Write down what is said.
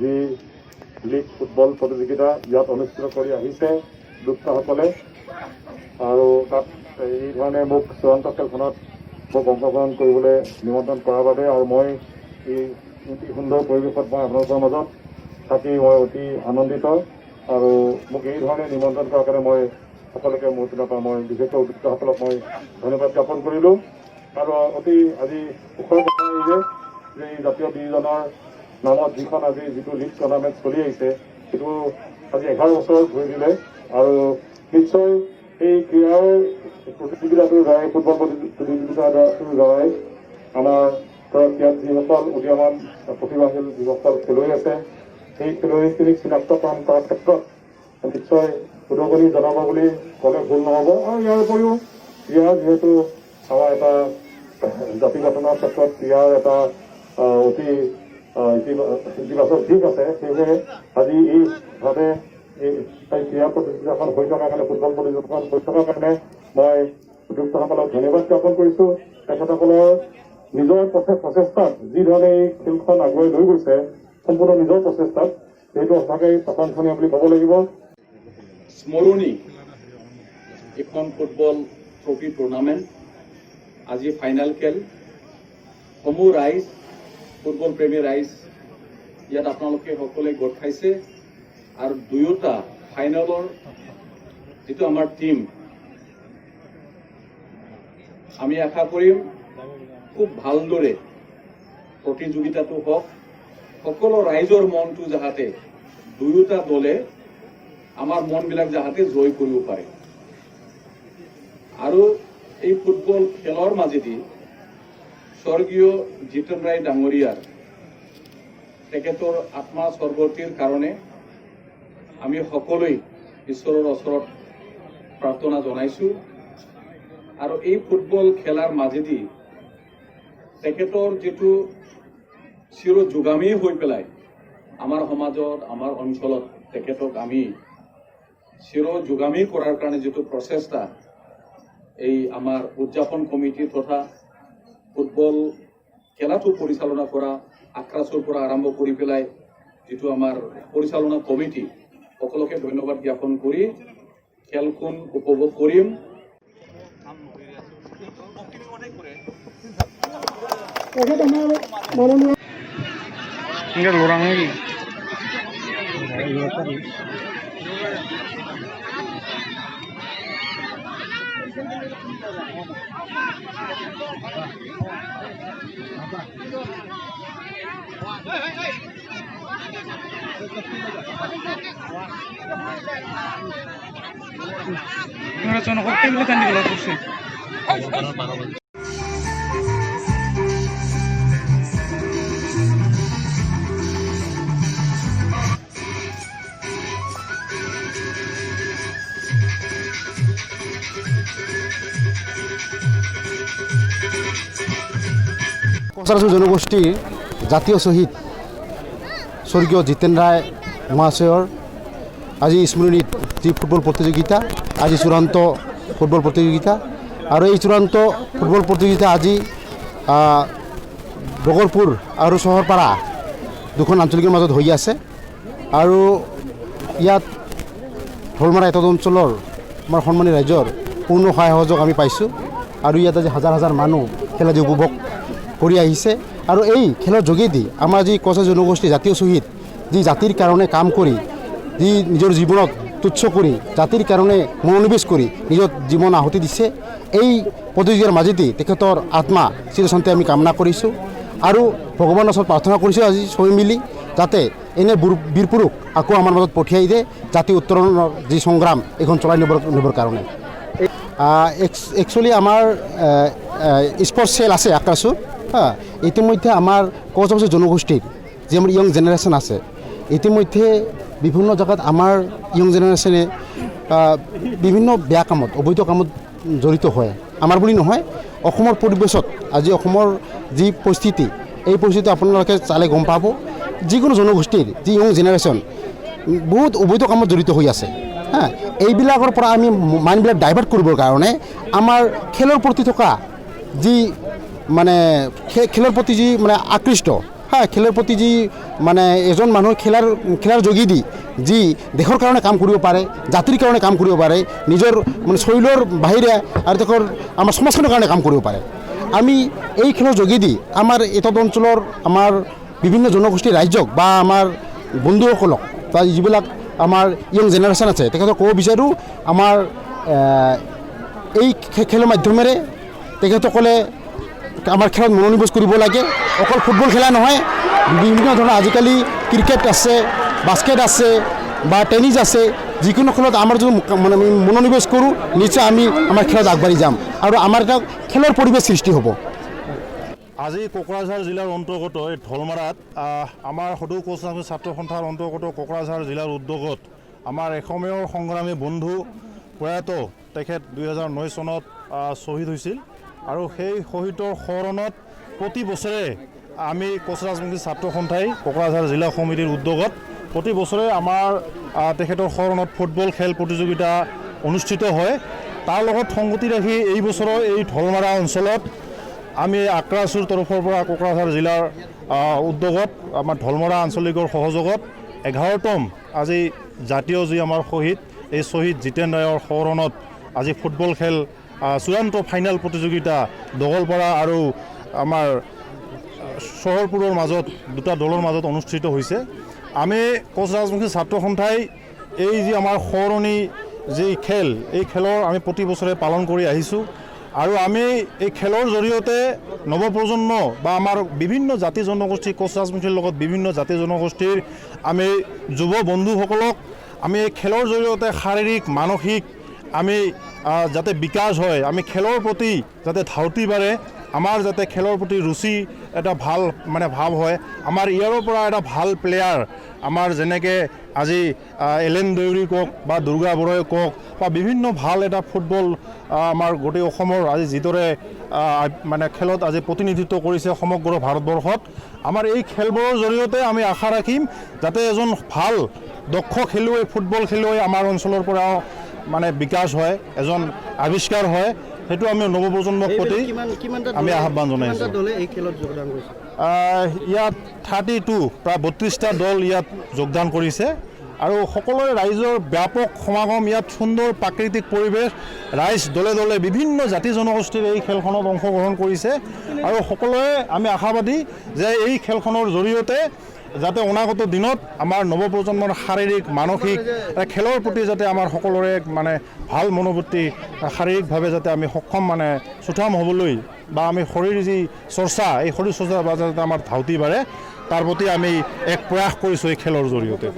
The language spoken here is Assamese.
যি লীগ ফুটবল প্ৰতিযোগিতা ইয়াত অনুষ্ঠিত কৰি আহিছে দুষ্টাসকলে আৰু তাত এই ধৰণে মোক চূড়ান্ত খেলখনত মোক অংশগ্ৰহণ কৰিবলৈ নিমন্ত্ৰণ কৰাৰ বাবে আৰু মই এই অতি সুন্দৰ পৰিৱেশত মই আপোনালোকৰ মাজত থাকি মই অতি আনন্দিত আৰু মোক এই ধৰণে নিমন্ত্ৰণ কৰাৰ কাৰণে মই সকলোকে মোৰ পিনৰ পৰা মই বিশেষকৈ উদ্যোক্তাসকলক মই ধন্যবাদ জ্ঞাপন কৰিলোঁ আৰু অতি আজি সুখৰ কথা যে এই জাতীয় ডিভিজনৰ নামত যিখন আজি যিটো লীগ টুৰ্ণামেণ্ট চলি আহিছে সেইটো আজি 11 বছৰ ঘূৰি দিলে আৰু নিশ্চয় এই ক্ৰীড়াৰ প্ৰতিযোগিতাটোৰ দ্বাৰাই ফুটবল প্ৰতিযোগিতাটোৰ দ্বাৰাই আমাৰ ধৰক ইয়াত যিসকল উদীয়মান প্ৰতিভাশীল যিসকল খেলুৱৈ আছে সেই খেলুৱৈখিনিক চিনাক্তকৰণ কৰাৰ ক্ষেত্ৰত নিশ্চয় উদগনি জনাব বুলি ক'লে ভুল নহ'ব আৰু ইয়াৰ উপৰিও ক্ৰীড়া যিহেতু আমাৰ এটা জাতি গঠনৰ ক্ষেত্ৰত ক্ৰীড়াৰ এটা অতি ইতিবাচক দিশ আছে সেয়েহে আজি এইভাৱে এই ক্ৰীড়া প্ৰতিযোগিতাখন হৈ থকাৰ কাৰণে ফুটবল প্ৰতিযোগিতাখন হৈ থকাৰ কাৰণে মই উদ্যোক্তাসকলক ধন্যবাদ জ্ঞাপন কৰিছোঁ তেখেতসকলৰ নিজৰ প্ৰচেষ্টাত যি ধৰণে এই খেলখন আগুৱাই লৈ গৈছে সম্পূৰ্ণ নিজৰ প্ৰচেষ্টাত সেইটো সঁচাকৈ প্ৰশংসনীয় বুলি ক'ব লাগিব। স্মৰণী এখন ফুটবল ট্ৰফি টুৰ্ণামেণ্ট আজি ফাইনেল খেল সমূহ ৰাইজ ফুটবল প্ৰেমী ৰাইজ ইয়াত আপোনালোকে সকলোৱে গোট খাইছে আৰু দুয়োটা ফাইনেলৰ যিটো আমাৰ টিম আমি আশা কৰিম খুব ভালদৰে প্ৰতিযোগিতাটো হওক সকলো ৰাইজৰ মনটো যাতে দুয়োটা দলে আমাৰ মনবিলাক যাতে জয় কৰিব পাৰে আৰু এই ফুটবল খেলৰ মাজেদি স্বৰ্গীয় জিতেন ৰায় ডাঙৰীয়াৰ তেখেতৰ আত্মা স্বৰ্গতিৰ কাৰণে আমি সকলোৱে ঈশ্বৰৰ ওচৰত প্ৰাৰ্থনা জনাইছোঁ আৰু এই ফুটবল খেলাৰ মাজেদি তেখেতৰ যিটো চিৰ যোগামী হৈ পেলাই আমাৰ সমাজত আমাৰ অঞ্চলত তেখেতক আমি চিৰ যোগামী কৰাৰ কাৰণে যিটো প্ৰচেষ্টা এই আমাৰ উদযাপন কমিটি তথা ফুটবল খেলাটো পৰিচালনা কৰা আক্ৰাছৰ পৰা আৰম্ভ কৰি পেলাই যিটো আমাৰ পৰিচালনা কমিটি সকলোকে ধন্যবাদ জ্ঞাপন কৰি খেলখন উপভোগ কৰিম। কোচাৰাচু জনগোষ্ঠীৰ জাতীয় শ্বহীদ স্বৰ্গীয় জিতেন ৰায় মহাশয়ৰ আজি স্মৰণীত যি ফুটবল প্ৰতিযোগিতা আজি চূড়ান্ত ফুটবল প্ৰতিযোগিতা আৰু এই চূড়ান্ত ফুটবল প্ৰতিযোগিতা আজি বগৰপুৰ আৰু চহৰপাৰা দুখন আঞ্চলিকৰ মাজত হৈ আছে আৰু ইয়াত ঢোলমাৰা এটা অঞ্চলৰ আমাৰ সন্মানী ৰাইজৰ পূৰ্ণ সহায় সহযোগ আমি পাইছোঁ আৰু ইয়াত আজি হাজাৰ হাজাৰ মানুহ খেল আজি উপভোগ কৰি আহিছে আৰু এই খেলৰ যোগেদি আমাৰ যি কোচা জনগোষ্ঠী জাতীয় শ্বহীদ যি জাতিৰ কাৰণে কাম কৰি যি নিজৰ জীৱনত তুচ্ছ কৰি জাতিৰ কাৰণে মনোনিৱেশ কৰি নিজৰ জীৱন আহুতি দিছে এই প্ৰতিযোগিতাৰ মাজেদি তেখেতৰ আত্মা চিৰশান্তি আমি কামনা কৰিছোঁ আৰু ভগৱানৰ ওচৰত প্ৰাৰ্থনা কৰিছোঁ আজি চবে মিলি যাতে এনে বীৰপুৰুষ আকৌ আমাৰ মাজত পঠিয়াই দিয়ে জাতি উত্তৰণৰ যি সংগ্ৰাম এইখন চলাই নিবৰ কাৰণে একচুৱেলি আমাৰ স্পৰ্টছ চেল আছে আক্ৰাছু ইতিমধ্যে আমাৰ কোচা জনগোষ্ঠীৰ যি আমাৰ ইয়ং জেনেৰেশ্যন আছে ইতিমধ্যে বিভিন্ন জেগাত আমাৰ ইয়ং জেনেৰেশ্যনে বিভিন্ন বেয়া কামত অবৈধ কামত জড়িত হয় আমাৰ বুলি নহয় অসমৰ পৰিৱেশত আজি অসমৰ যি পৰিস্থিতি এই পৰিস্থিতি আপোনালোকে চালে গম পাব যিকোনো জনগোষ্ঠীৰ যি ইয়ং জেনেৰেশ্যন বহুত অবৈধ কামত জড়িত হৈ আছে এইবিলাকৰ পৰা আমি মাইণ্ডবিলাক ডাইভাৰ্ট কৰিবৰ কাৰণে আমাৰ খেলৰ প্ৰতি থকা যি মানে খেলৰ প্ৰতি যি মানে আকৃষ্ট খেলৰ প্ৰতি যি মানে এজন মানুহ খেলাৰ যোগেদি যি দেশৰ কাৰণে কাম কৰিব পাৰে, জাতিৰ কাৰণে কাম কৰিব পাৰে, নিজৰ মানে শৰীৰৰ বাহিৰে আৰু দেশৰ আমাৰ সমাজখনৰ কাৰণে কাম কৰিব পাৰে। আমি এই খেলৰ যোগেদি আমাৰ এটক অঞ্চলৰ আমাৰ বিভিন্ন জনগোষ্ঠীৰ ৰাইজক বা আমাৰ বন্ধুসকলক বা যিবিলাক আমাৰ ইয়ং জেনেৰেশ্যন আছে তেখেতক ক'ব বিচাৰোঁ, আমাৰ এই খেলৰ মাধ্যমেৰে তেখেতসকলে আমাৰ খেলত মনোনিৱেশ কৰিব লাগে। অকল ফুটবল খেলা নহয়, বিভিন্ন ধৰণৰ আজিকালি ক্ৰিকেট আছে, বাস্কেট আছে বা টেনিছ আছে, যিকোনো খেলত আমাৰ যদি মনোনিৱেশ কৰোঁ নিশ্চয় আমি আমাৰ খেলত আগবাঢ়ি যাম আৰু আমাৰ এটা খেলৰ পৰিৱেশ সৃষ্টি হ'ব। আজি কোকৰাঝাৰ জিলাৰ অন্তৰ্গত এই ঢলমাৰাত আমাৰ সদৌ কোচ ছাত্ৰ সন্থাৰ অন্তৰ্গত কোকৰাঝাৰ জিলাৰ উদ্যোগত আমাৰ এসময়ৰ সংগ্ৰামী বন্ধু প্ৰয়াত তেখেত 2009 চনত শ্বহীদ হৈছিল আৰু সেই শ্বহীদৰ সোঁৱৰণত প্ৰতি বছৰে আমি কোচ ৰাজবংশী ছাত্ৰ সন্থাই কোকৰাঝাৰ জিলা সমিতিৰ উদ্যোগত প্ৰতি বছৰে আমাৰ তেখেতৰ সোঁৱৰণত ফুটবল খেল প্ৰতিযোগিতা অনুষ্ঠিত হয়। তাৰ লগত সংগতি ৰাখি এই বছৰৰ এই ঢলমাৰা অঞ্চলত আমি আক্ৰাচুৰ তৰফৰ পৰা কোকৰাঝাৰ জিলাৰ উদ্যোগত আমাৰ ঢলমৰা আঞ্চলিকৰ সহযোগত 11তম আজি জাতীয় যি আমাৰ শ্বহীদ, এই শ্বহীদ জিতেন ৰায়ৰ সোঁৱৰণত আজি ফুটবল খেল চূড়ান্ত ফাইনেল প্ৰতিযোগিতা দগলপাৰা আৰু আমাৰ চহৰপুৰৰ মাজত দুটা দলৰ মাজত অনুষ্ঠিত হৈছে। আমি কোচ ৰাজবংশী ছাত্ৰ সন্থাই এই যি আমাৰ সোঁৱৰণি যি খেল, এই খেলৰ আমি প্ৰতি বছৰে পালন কৰি আহিছোঁ আৰু আমি এই খেলৰ জৰিয়তে নৱপ্ৰজন্ম বা আমাৰ বিভিন্ন জাতি জনগোষ্ঠী কোচ ৰাজবংশীৰ লগত বিভিন্ন জাতি জনগোষ্ঠীৰ আমি যুৱ বন্ধুসকলক আমি এই খেলৰ জৰিয়তে শাৰীৰিক মানসিক আমি যাতে বিকাশ হয়, আমি খেলৰ প্ৰতি যাতে ধাউতি বাঢ়ে, আমাৰ যাতে খেলৰ প্ৰতি ৰুচি এটা ভাল মানে ভাৱ হয়, আমাৰ ইয়াৰ পৰা এটা ভাল প্লেয়াৰ আমাৰ যেনেকৈ আজি এলেন দেউৰী কওক বা দুৰ্গা বৰাই কওক বা বিভিন্ন ভাল এটা ফুটবল আমাৰ গোটেই অসমৰ আজি যিদৰে মানে খেলত আজি প্ৰতিনিধিত্ব কৰিছে সমগ্ৰ ভাৰতবৰ্ষত, আমাৰ এই খেলবোৰৰ জৰিয়তে আমি আশা ৰাখিম যাতে এজন ভাল দক্ষ খেলুৱৈ ফুটবল খেলুৱৈ আমাৰ অঞ্চলৰ পৰা মানে বিকাশ হয়, এজন আৱিষ্কাৰ হয়, সেইটো আমি নৱপ্ৰজন্মৰ প্ৰতি আমি আহ্বান জনাইছোঁ। ইয়াত 32 প্ৰায় 32টা দল ইয়াত যোগদান কৰিছে আৰু সকলোৰে ৰাইজৰ ব্যাপক সমাগম, ইয়াত সুন্দৰ প্ৰাকৃতিক পৰিৱেশ, ৰাইজ দলে দলে বিভিন্ন জাতি জনগোষ্ঠীৰ এই খেলখনত অংশগ্ৰহণ কৰিছে আৰু সকলোৱে আমি আশাবাদী যে এই খেলখনৰ জৰিয়তে যাতে অনাগত দিনত আমাৰ নৱপ্ৰজন্মৰ শাৰীৰিক মানসিক খেলৰ প্ৰতি যাতে আমাৰ সকলোৰে মানে ভাল মনোবৃত্তি শাৰীৰিকভাৱে যাতে আমি সক্ষম মানে সুঠাম হ'বলৈ বা আমি শৰীৰ যি চৰ্চা, এই শৰীৰ চৰ্চাৰ বাবে যাতে আমাৰ ধাউতি বাঢ়ে তাৰ প্ৰতি আমি এক প্ৰয়াস কৰিছোঁ এই খেলৰ জৰিয়তে।